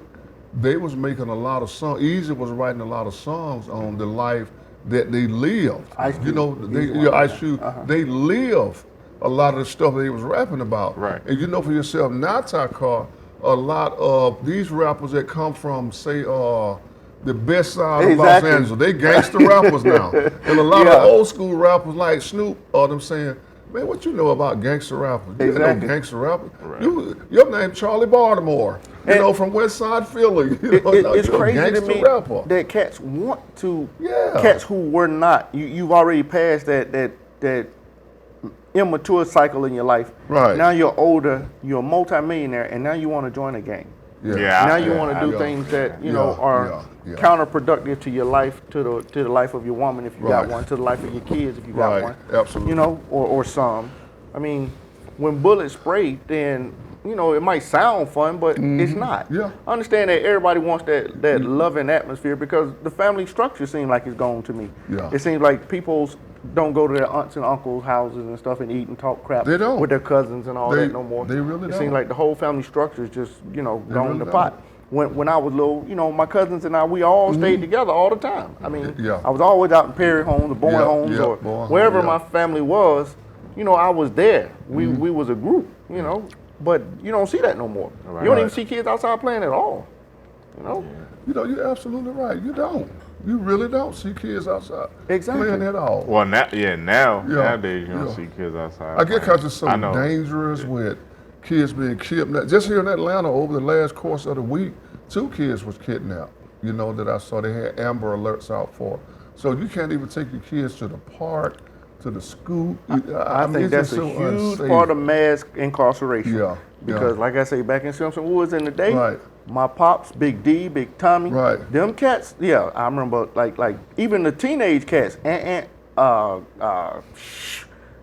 they was making a lot of songs. Easy was writing a lot of songs on the life that they lived. Ice You Cube. know, they, He's yeah, one. Ice Cube, they live a lot of the stuff they was rapping about. Right. And you know for yourself, now, Takar, a lot of these rappers that come from, say, the best side of Los Exactly. Angeles, they gangster rappers now. And a lot Yeah. of old school rappers like Snoop, them saying, man, what you know about gangster rappers? You ain't Exactly. no gangster rapper. Your name Charlie Baltimore, you know, from West Side Philly. You know, It's you're a crazy to gangster me rapper. that cats want to, Yeah. cats who were not, you've already passed that immature cycle in your life. Right. Now you're older, you're a multimillionaire, and now you want to join a gang. Yeah. Now you Yeah, want to do yeah, things that yeah, are yeah. counterproductive to your life, to the life of your woman if you got Right. one, to the life of your kids if you got Right, one. absolutely. You know, or some. I mean, when bullets spray, then it might sound fun, but it's not. Yeah. I understand that everybody wants that loving atmosphere because the family structure seems like it's gone to me. Yeah. It seems like people don't go to their aunts and uncles' houses and stuff and eat and talk crap They don't. with their cousins and all They- that no more. they really It don't. seems like the whole family structure is just gone really in the don't. pot. When I was little, my cousins and I, we all stayed together all the time. I mean, Yeah. I was always out in Perry homes or Bowen Yeah, homes yeah, or Bowen home, wherever yeah. my family was. I was there. We Mm-hmm. we was a group. But you don't see that no more. Right. You don't even Right. see kids outside playing at all. You know, you're absolutely right. You don't. You really don't see kids outside Exactly. playing at all. Well, nowadays you don't yeah. see kids outside. I get because it's I so know. dangerous with kids being kidnapped. Just here in Atlanta, over the last course of the week, 2 kids was kidnapped. That I saw they had Amber Alerts out for. So you can't even take your kids to the park, to the school. I think it's that's just a so huge unsafe. part of mass incarceration. Yeah, Because yeah. like I say, back in Simpson Woods in the day, Right. my pops, Big D, Big Tommy, Right. them cats, I remember like even the teenage cats,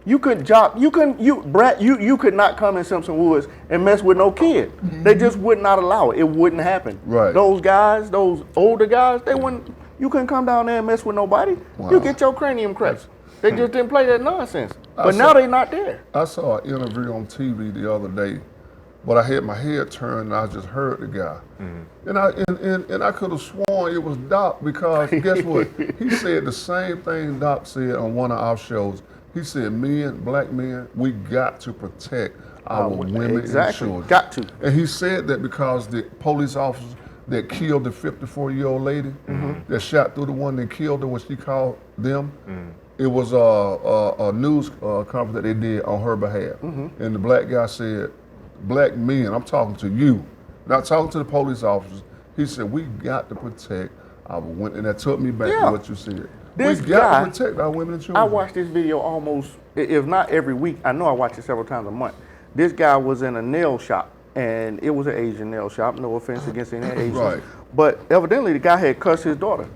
you could you could not come in Simpson Woods and mess with no kid. They just would not allow it. It wouldn't happen. Right. Those guys, those older guys, you couldn't come down there and mess with nobody. Wow. You get your cranium cracked. They just didn't play that nonsense. I But saw- now they not there. I saw an interview on TV the other day, but I had my head turned and I just heard the guy. And I could have sworn it was Doc because guess what? He said the same thing Doc said on one of our shows. He said, black men, we got to protect our women exactly. and children. Got to. And he said that because the police officers that killed the 54-year-old lady, that shot through the one that killed her when she called them, it was a news conference that they did on her behalf. And the black guy said, black men, I'm talking to you, not talking to the police officers. He said, we got to protect our women. And that took me back to what you said. This we got guy- to protect our women and children. I watch this video almost, if not every week, I know I watch it several times a month. This guy was in a nail shop, and it was an Asian nail shop. No offense against any Asians. Right. But evidently, the guy had cussed his daughter.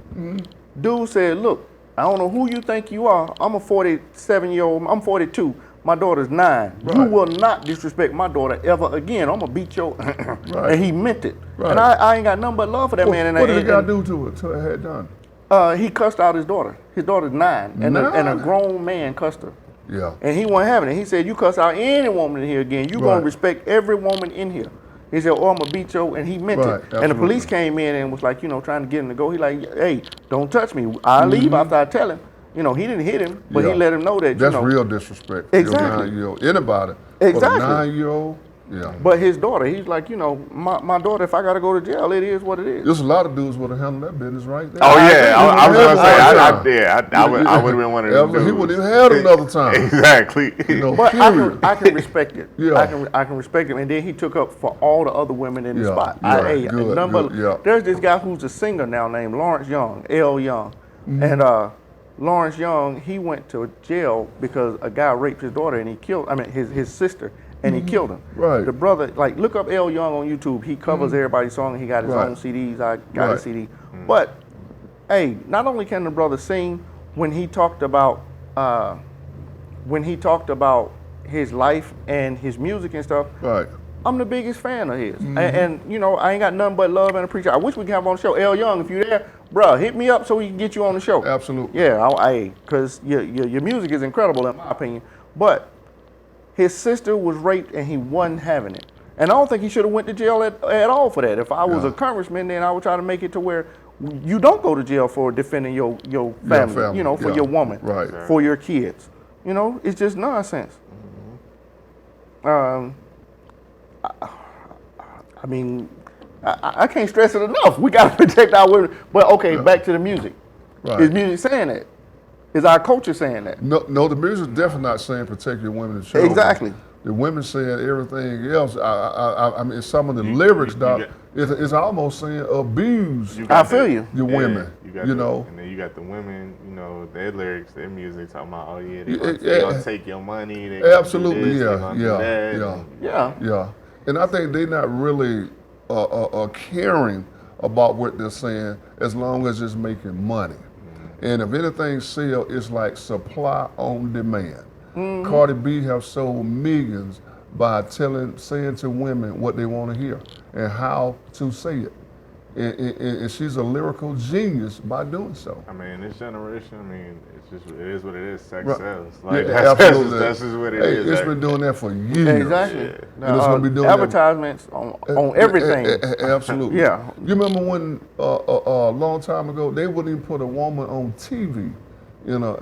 Dude said, look, I don't know who you think you are. I'm a 47-year-old, I'm 42. My daughter's 9. You Right. will not disrespect my daughter ever again. I'm gonna beat your. Right. And he meant it. Right. And I ain't got nothing but love for that man. And What did and- the guy do to it? To it had done. He cussed out his daughter. His daughter's 9, and a 9? grown man cussed her. Yeah. And he wasn't having it. He said, "You cuss out any woman in here again, you gonna Right. respect every woman in here." He said, "Oh, I'm gonna beat you," and he meant Right, it. And the absolutely. police came in and was like, trying to get him to go. He like, "Hey, don't touch me. I'll leave after I tell him." He didn't hit him, but he Mm-hmm. Yeah. let him know that. That's real disrespect. Exactly. 9-year-old. Anybody. Exactly. But a 9-year-old, yeah. But his daughter, he's like, my daughter. If I gotta go to jail, it is what it is. There's a lot of dudes would have handled that business right there. Oh yeah, I was gonna say, I would have would been one of them He dudes. wouldn't even had another time. Exactly. But I can respect it. Yeah. I can respect it. And then he took up for all the other women in the Yeah, spot. yeah, good, yeah. There's this guy who's a singer now named Lawrence Young, L. Young. Mm-hmm. And Lawrence Young, he went to jail because a guy raped his daughter and he killed, his sister, and he killed him. Right. The brother, look up L. Young on YouTube. He covers everybody's song. He got his Right. own CDs. I got his Right. CD. But, hey, not only can the brother sing, when he talked about his life and his music and stuff, Right. I'm the biggest fan of his. And I ain't got nothing but love and appreciation. I wish we could have him on the show. L. Young, if you're there, bruh, hit me up so we can get you on the show. Absolutely. Yeah, because your music is incredible in my opinion. But his sister was raped and he wasn't having it. And I don't think he should have went to jail at all for that. If I was Yeah. a congressman, then I would try to make it to where you don't go to jail for defending your family, family, for yeah. your woman, Right. for your kids. It's just nonsense. I can't stress it enough. We got to protect our women. But okay, back to the music. Right. Is music saying that? Is our culture saying that? No, the music's definitely not saying protect your women and children. Exactly. The women saying everything else. I mean, some of the lyrics, Doc, it's almost saying abuse I feel you. your women. And then you got the women, their lyrics, their music talking about, oh yeah, they Yeah. gonna take your money. They gonna Absolutely, do this, they yeah, gonna do that. Yeah. And I think they're not really caring about what they're saying as long as it's making money. And if anything sell, it's like supply on demand. Cardi B have sold millions by saying to women what they want to hear and how to say it. And she's a lyrical genius by doing so. I mean, this generation, it is what it is. Sex Right. sells. Absolutely. That's just what it Hey, is. It's been doing that for years. Exactly. And it's gonna be doing that- advertisements on everything. Absolutely. Yeah. You remember when a long time ago they wouldn't even put a woman on TV in a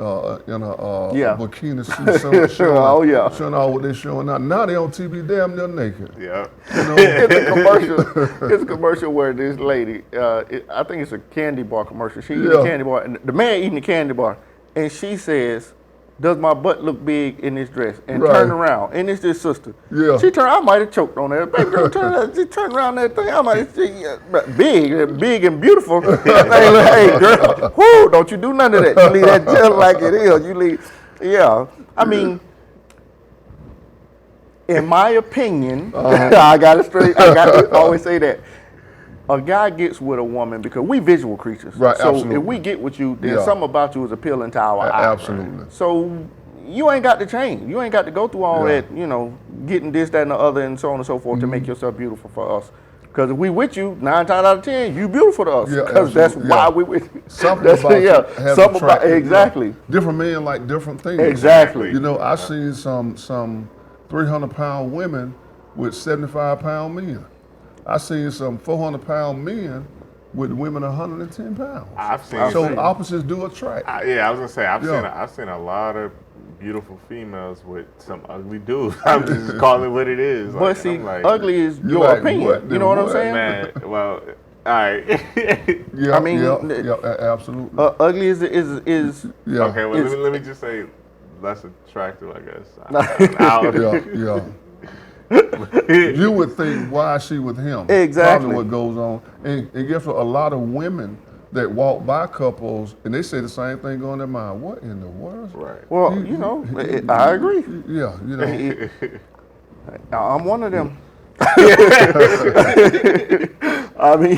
Yeah. bikini suit, showing, Oh, yeah. showing all what they're showing now. Now they on TV damn near naked. Yeah. It's a commercial where this lady, I think it's a candy bar commercial. She eating a candy bar, and the man eating the candy bar, and she says, "Does my butt look big in this dress?" And Right. turn around, and it's this sister. Yeah. She turned. I might have choked on that. Baby girl, she turned around that thing. I might have big and beautiful. Hey girl, whoo! Don't you do none of that. You leave that just like it is. You leave. Yeah. I mean. In my opinion, I got it straight. I got to always say that. A guy gets with a woman because we visual creatures. Right, so absolutely. if we get with you, then Yeah. something about you is appealing to our eye. Absolutely. So you ain't got to change. You ain't got to go through all Yeah. that, getting this, that, and the other, and so on and so forth to make yourself beautiful for us. Because if we with you, 9 times out of 10, you beautiful to us. Yeah, Because that's absolutely, why yeah. we with you. Something That's- about yeah, you has something about attracted, exactly. Different men like different things. Exactly. I seen some 300-pound women with 75-pound men. I seen some 400-pound men with women 110 pounds. I've seen. So opposites do attract. I was gonna say I've seen a lot of beautiful females with some ugly dudes. I'm just calling it what it is. But see, ugly is You your like opinion. what? You know what I'm What? saying? Man, well, all right. Yeah, I mean, absolutely. Ugly is yeah. Okay, well It's- let me just say less attractive, I guess. Yeah. You would think, why is she with him? Exactly. Probably what goes on. And guess what? A lot of women that walk by couples and they say the same thing going in their mind. What in the world? Right. Well, I agree. Yeah, I'm one of them. I mean,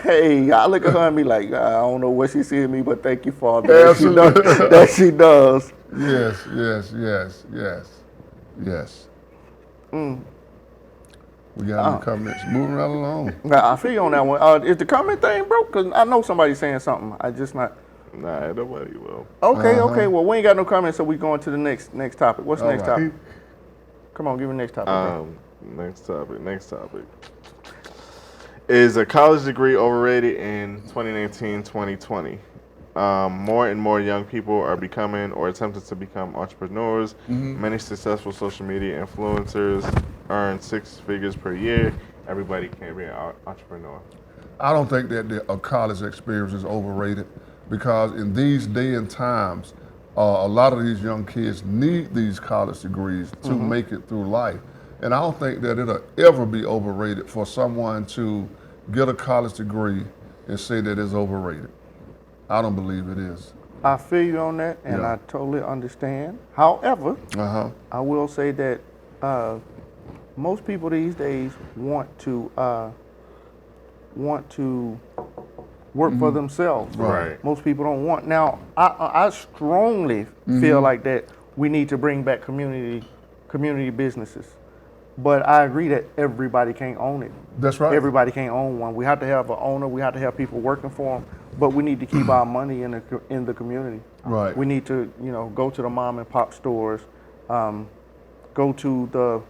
hey, I look at her and be like, I don't know what she see in me, but thank you, Father. That she does. Yes. Yes. We got any comments? Moving right along. I feel you on that one. Is the comment thing broke? Because I know somebody's saying something. I just not. Nah, nobody will. Okay, okay. Well, we ain't got no comments, so we going to the next topic. What's the next right. topic? Come on, give me the next topic. bro. Next topic. Is a college degree overrated in 2019-2020? More and more young people are becoming or attempting to become entrepreneurs. Many successful social media influencers earn 6 figures per year. Everybody can't be an entrepreneur. I don't think that a college experience is overrated because in these day and times, a lot of these young kids need these college degrees to make it through life. And I don't think that it'll ever be overrated for someone to get a college degree and say that it's overrated. I don't believe it is. I feel you on that, and Yeah. I totally understand. However, Uh-huh. I will say that most people these days want to work for themselves. Right. Most people don't want. Now, I strongly feel like that we need to bring back community businesses. But I agree that everybody can't own it. That's right. Everybody can't own one. We have to have an owner. We have to have people working for them. But we need to keep our money in the community. Right. We need to, go to the mom and pop stores, go to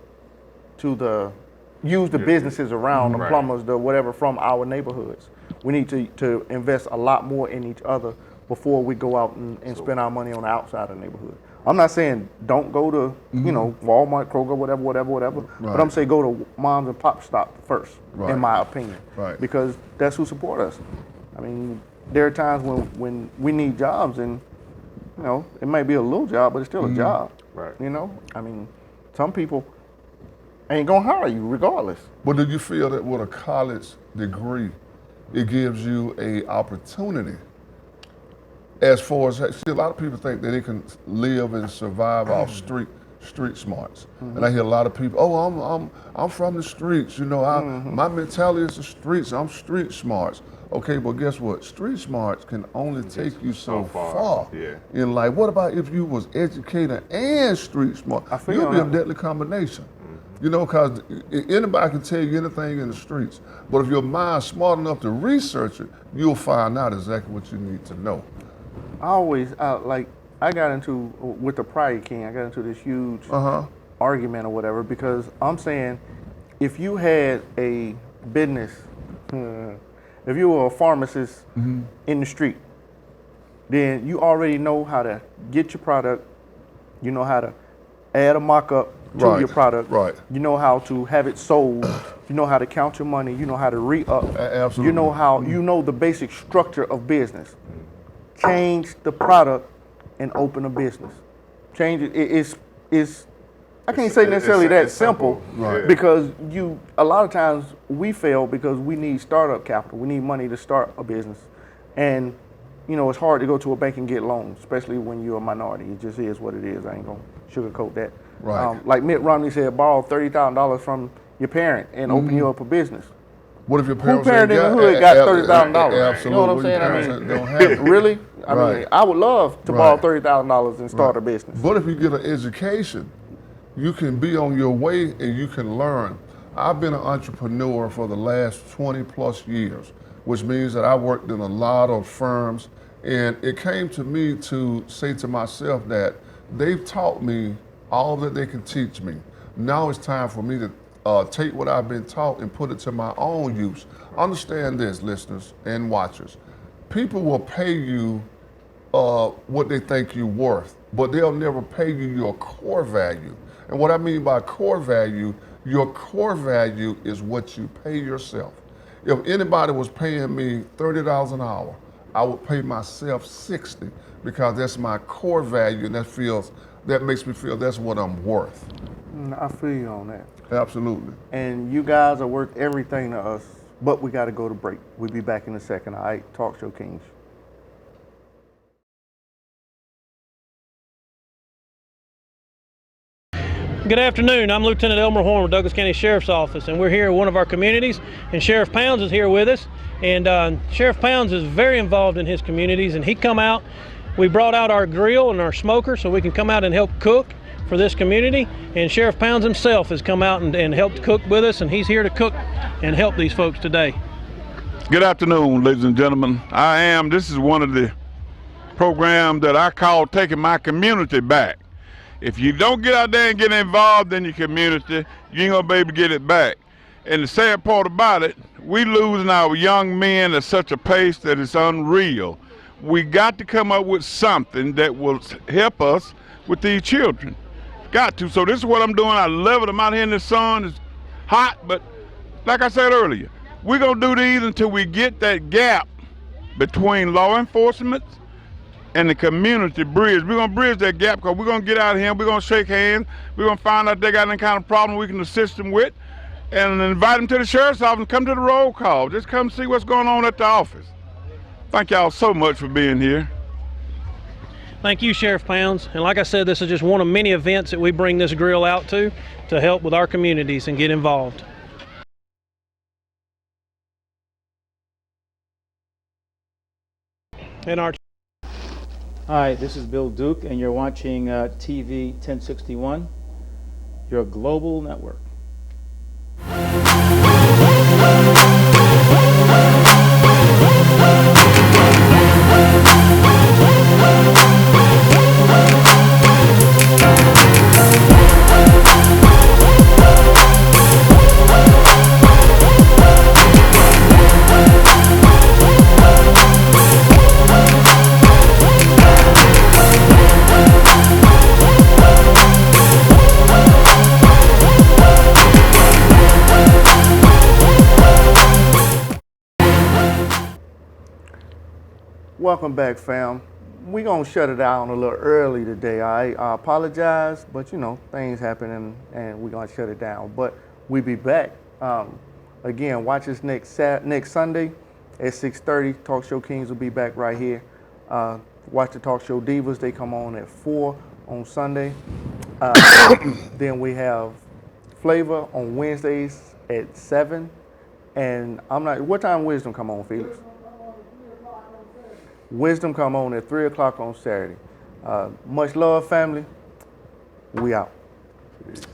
use the businesses around, the Right. plumbers, the whatever from our neighborhoods. We need to invest a lot more in each other before we go out and spend our money on the outside of the neighborhood. I'm not saying don't go to, Walmart, Kroger, whatever. But Right. I'm saying go to moms and pop stop first, Right. in my opinion. Right. Because that's who support us. I mean, there are times when we need jobs and, it might be a little job, but it's still a job. Right. I mean, some people ain't gonna hire you regardless. But do you feel that with a college degree, it gives you a opportunity? As far as, see, a lot of people think that they can live and survive off street smarts. And I hear a lot of people, I'm from the streets, my mentality is the streets, I'm street smarts. Okay, but guess what? Street smarts can only take you so far in life. What about if you was educated and street smart? You'd be a deadly combination. Because anybody can tell you anything in the streets. But if your mind's smart enough to research it, you'll find out exactly what you need to know. I got into, with the Pride King, I got into this huge argument or whatever, because I'm saying if you had a business, if you were a pharmacist in the street, then you already know how to get your product, you know how to add a mock-up to your product, you know how to have it sold, you know how to count your money, you know how to re-up, Absolutely. you know the basic structure of business. Change the product and open a business. Change it. It's I can't say necessarily that simple, because a lot of times we fail because we need startup capital. We need money to start a business. And it's hard to go to a bank and get loans, especially when you're a minority. It just is what it is. I ain't gonna sugarcoat that. Right. Like Mitt Romney said, borrow $30,000 from your parent and open you up a business. What if your parents parent in the hood got $30,000? You know what I'm saying? I mean, don't have it. Really? I mean, I would love to borrow $30,000 and start a business. But if you get an education, you can be on your way and you can learn. I've been an entrepreneur for the last 20 plus years, which means that I worked in a lot of firms, and it came to me to say to myself that they've taught me all that they can teach me. Now it's time for me to take what I've been taught and put it to my own use. Understand this, listeners and watchers. People will pay you what they think you're worth, but they'll never pay you your core value. And what I mean by core value, your core value is what you pay yourself. If anybody was paying me $30 an hour, I would pay myself $60 because that's my core value, and that makes me feel that's what I'm worth. I feel you on that. Absolutely. And you guys are worth everything to us, but we got to go to break. We'll be back in a second. All right, Talk Show Kings. Good afternoon. I'm Lieutenant Elmer Horn with Douglas County Sheriff's Office, and we're here at one of our communities, and Sheriff Pounds is here with us. And Sheriff Pounds is very involved in his communities, and he come out. We brought out our grill and our smoker so we can come out and help cook. for this community. And Sheriff Pounds himself has come out and helped cook with us, and he's here to cook and help these folks today. Good afternoon, ladies and gentlemen. This is one of the programs that I call taking my community back. If you don't get out there and get involved in your community, you ain't gonna be able to get it back. And the sad part about it, we losing our young men at such a pace that it's unreal. We got to come up with something that will help us with these children. Got to. So this is what I'm doing. I love it. I'm out here in the sun. It's hot, but like I said earlier, we're gonna do these until we get that gap between law enforcement and the community bridge. We're gonna bridge that gap because we're gonna get out of here, we're gonna shake hands, we're gonna find out if they got any kind of problem we can assist them with, and invite them to the sheriff's office and come to the roll call. Just come see what's going on at the office. Thank y'all so much for being here. Thank you, Sheriff Pounds. And like I said, this is just one of many events that we bring this grill out to help with our communities and get involved. And our Hi, this is Bill Duke, and you're watching TV 1061, your global network. Welcome back, fam. We're going to shut it down a little early today, all right? I apologize, but you know, things happen and we're going to shut it down. But we'll be back. Again, watch us next Sunday at 6:30. Talk Show Kings will be back right here. Watch the Talk Show Divas. They come on at 4 on Sunday. Then we have Flavor on Wednesdays at 7. And what time Wisdom come on, Felix? Wisdom come on at 3 o'clock on Saturday. Much love, family. We out.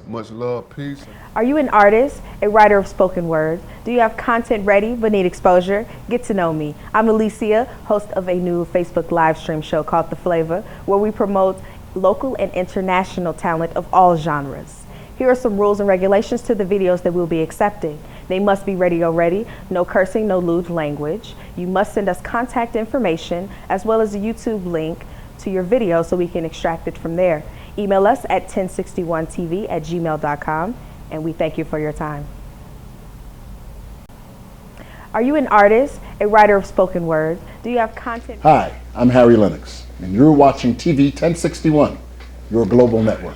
Much love, peace. Are you an artist, a writer of spoken word? Do you have content ready but need exposure? Get to know me. I'm Alicia, host of a new Facebook live stream show called The Flavor, where we promote local and international talent of all genres. Here are some rules and regulations to the videos that we'll be accepting. They must be radio ready, no cursing, no lewd language. You must send us contact information as well as a YouTube link to your video so we can extract it from there. Email us at 1061tv@gmail.com, and we thank you for your time. Are you an artist, a writer of spoken word? Do you have content? Hi, I'm Harry Lennox, and you're watching TV 1061, your global network.